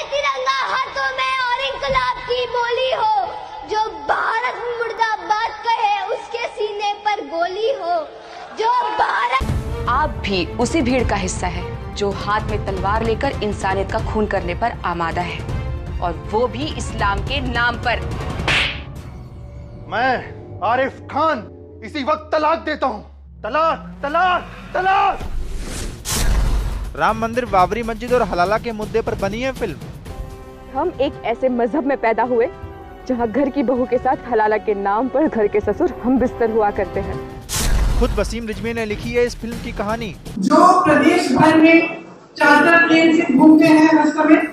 तिरंगा हाथों में और इंकलाब की बोली हो, जो भारत मुर्दाबाद कहे उसके सीने पर गोली हो, जो भारत। आप भी उसी भीड़ का हिस्सा है जो हाथ में तलवार लेकर इंसानियत का खून करने पर आमादा है, और वो भी इस्लाम के नाम पर। मैं आरिफ खान इसी वक्त तलाक देता हूँ। तलाक तलाक तलाक। राम मंदिर, बाबरी मस्जिद और हलाला के मुद्दे पर बनी है फिल्म। हम एक ऐसे मजहब में पैदा हुए जहाँ घर की बहू के साथ हलाला के नाम पर घर के ससुर हम बिस्तर हुआ करते हैं। खुद वसीम रिजवी ने लिखी है इस फिल्म की कहानी। जो प्रदेश भर में चार्टर प्लेन से घूमते हैं रास्ते में,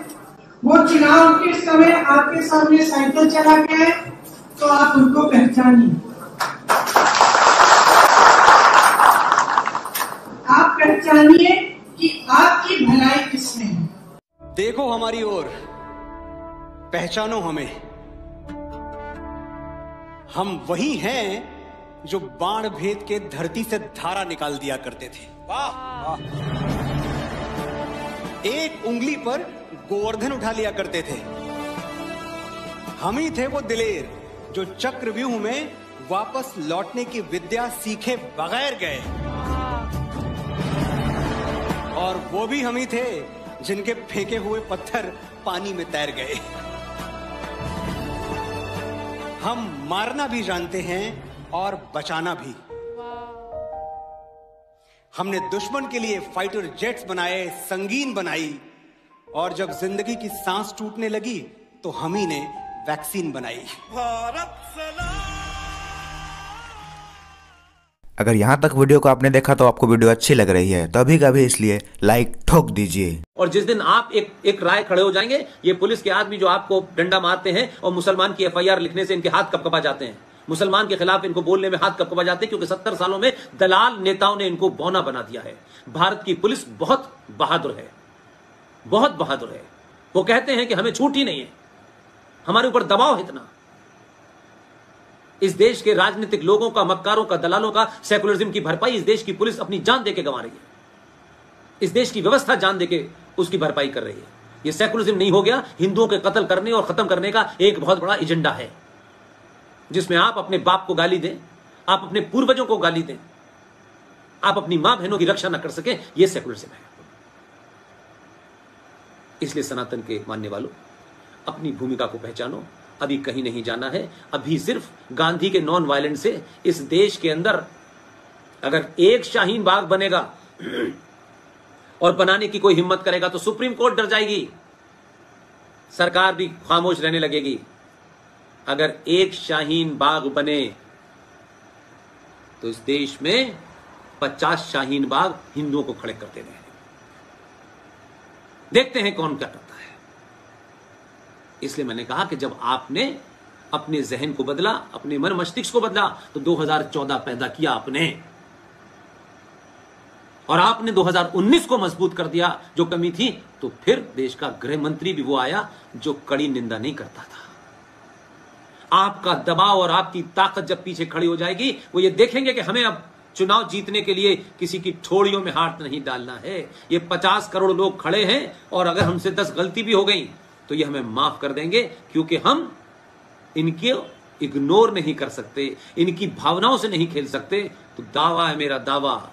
वो चुनाव के समय आपके सामने साइकिल चला के आए तो आप उनको पहचानिए। आप पहचानिए कि आपकी भलाई किसमें है। देखो हमारी ओर, पहचानो हमें। हम वही हैं जो बाण भेद के धरती से धारा निकाल दिया करते थे। वाह। एक उंगली पर गोवर्धन उठा लिया करते थे। हम ही थे वो दिलेर जो चक्रव्यूह में वापस लौटने की विद्या सीखे बगैर गए, और वो भी हम ही थे जिनके फेंके हुए पत्थर पानी में तैर गए। हम मारना भी जानते हैं और बचाना भी। हमने दुश्मन के लिए फाइटर जेट्स बनाए, संगीन बनाई, और जब जिंदगी की सांस टूटने लगी तो हम ही ने वैक्सीन बनाई। अगर यहाँ तक वीडियो को आपने देखा तो आपको वीडियो अच्छी लग रही है तो अभी का भी इसलिए लाइक ठोक दीजिए। और जिस दिन आप एक राय खड़े हो जाएंगे, ये पुलिस के आदमी जो आपको डंडा मारते हैं और मुसलमान की एफआईआर लिखने से इनके हाथ कपकपा जाते हैं, मुसलमान के खिलाफ इनको बोलने में हाथ कपकपा जाते हैं, क्योंकि 70 सालों में दलाल नेताओं ने इनको बौना बना दिया है। भारत की पुलिस बहुत बहादुर है, बहुत बहादुर है। वो कहते हैं कि हमें छूट ही नहीं है, हमारे ऊपर दबाव है इतना। इस देश के राजनीतिक लोगों का, मक्कारों का, दलालों का, सेकुलरिज्म की भरपाई इस देश की पुलिस अपनी जान देके गंवा रही है। इस देश की व्यवस्था जान देके उसकी भरपाई कर रही है। यह सेकुलरिज्म नहीं हो गया, हिंदुओं के कत्ल करने और खत्म करने का एक बहुत बड़ा एजेंडा है, जिसमें आप अपने बाप को गाली दें, आप अपने पूर्वजों को गाली दें, आप अपनी मां बहनों की रक्षा न कर सके, यह सेकुलरिज्म है। इसलिए सनातन के मानने वालों, अपनी भूमिका को पहचानो। अभी कहीं नहीं जाना है। अभी सिर्फ गांधी के नॉन वायलेंस से इस देश के अंदर अगर एक शाहीन बाग बनेगा और बनाने की कोई हिम्मत करेगा तो सुप्रीम कोर्ट डर जाएगी, सरकार भी खामोश रहने लगेगी। अगर एक शाहीन बाग बने तो इस देश में 50 शाहीन बाग हिंदुओं को खड़े कर देने हैं। देखते हैं कौन क्या करता है। इसलिए मैंने कहा कि जब आपने अपने जहन को बदला, अपने मन मस्तिष्क को बदला, तो 2014 पैदा किया आपने, और आपने 2019 को मजबूत कर दिया जो कमी थी। तो फिर देश का गृह मंत्री भी वो आया जो कड़ी निंदा नहीं करता था। आपका दबाव और आपकी ताकत जब पीछे खड़ी हो जाएगी, वो ये देखेंगे कि हमें अब चुनाव जीतने के लिए किसी की ठोड़ियों में हाथ नहीं डालना है। ये 50 करोड़ लोग खड़े हैं, और अगर हमसे 10 गलती भी हो गई तो ये हमें माफ कर देंगे, क्योंकि हम इनके इग्नोर नहीं कर सकते, इनकी भावनाओं से नहीं खेल सकते। तो दावा है मेरा, दावा,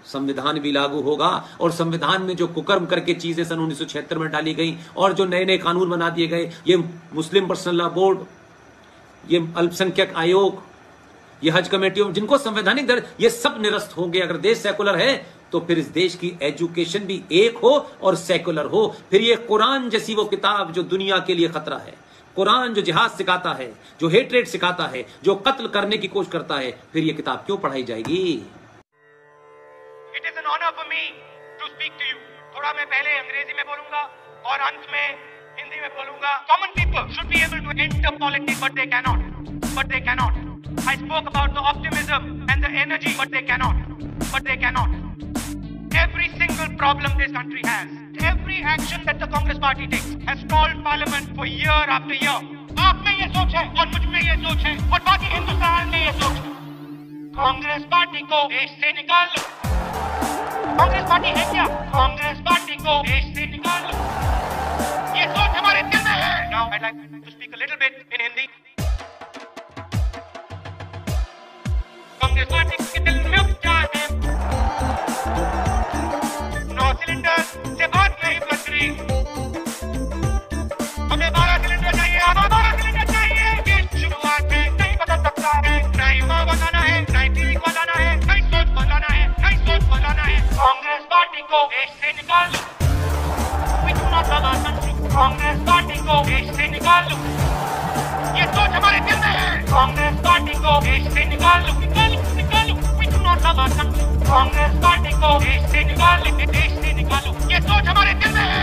संविधान भी लागू होगा, और संविधान में जो कुकर्म करके चीजें सन 1976 में डाली गई और जो नए नए कानून बना दिए गए, ये मुस्लिम पर्सनल लॉ बोर्ड, ये अल्पसंख्यक आयोग, ये हज कमेटियों, जिनको संवैधानिक दर्जा, ये सब निरस्त होंगे। अगर देश सेकुलर है तो फिर इस देश की एजुकेशन भी एक हो और सेकुलर हो। फिर ये कुरान जैसी वो किताब जो दुनिया के लिए खतरा है, कुरान जो जिहाद सिखाता है, जो हेट्रेड सिखाता है, जो कत्ल करने की कोशिश करता है, फिर ये किताब क्यों पढ़ाई जाएगी? It is an honor for me to speak to you. थोड़ा मैं पहले अंग्रेजी में बोलूंगा और अंत में हिंदी में बोलूंगा। Common people should be able to enter politics, but they cannot. But they cannot. I spoke about the optimism and the energy, but they cannot. But they cannot. Every single problem this country has, every action that the Congress party takes, has stalled Parliament for year after year. आप में ये सोच है और मुझ में ये सोच है और बाकी हिंदुस्तान में ये सोच है। कांग्रेस पार्टी को देश से निकाल लो। कांग्रेस पार्टी है क्या? कांग्रेस पार्टी को देश से निकाल लो। now I'd like to speak a little bit in Hindi. Congress party के दिल में उपचार है, 9 सिलेंडर से बात नहीं बच रही, हमें 12 सिलेंडर चाहिए, हमें 12 सिलेंडर चाहिए। ये शुरुआत है, नहीं बदल सकता है, नहीं माँ बनाना है, नहीं पीढ़ी बनाना है, नहीं सोच बनाना है, नहीं सोच बनाना है। कांग्रेस पार्टी को देश से निकाल लो, कांग्रेस पार्टी को देश से निकाल लो, ये सोच हमारे दिल में है। कांग्रेस पार्टी को देश से निकाल लो, निकालो निकालो, कांग्रेस पार्टी को देश से निकाल लो, देश से निकालो, ये सोच हमारे दिल में है।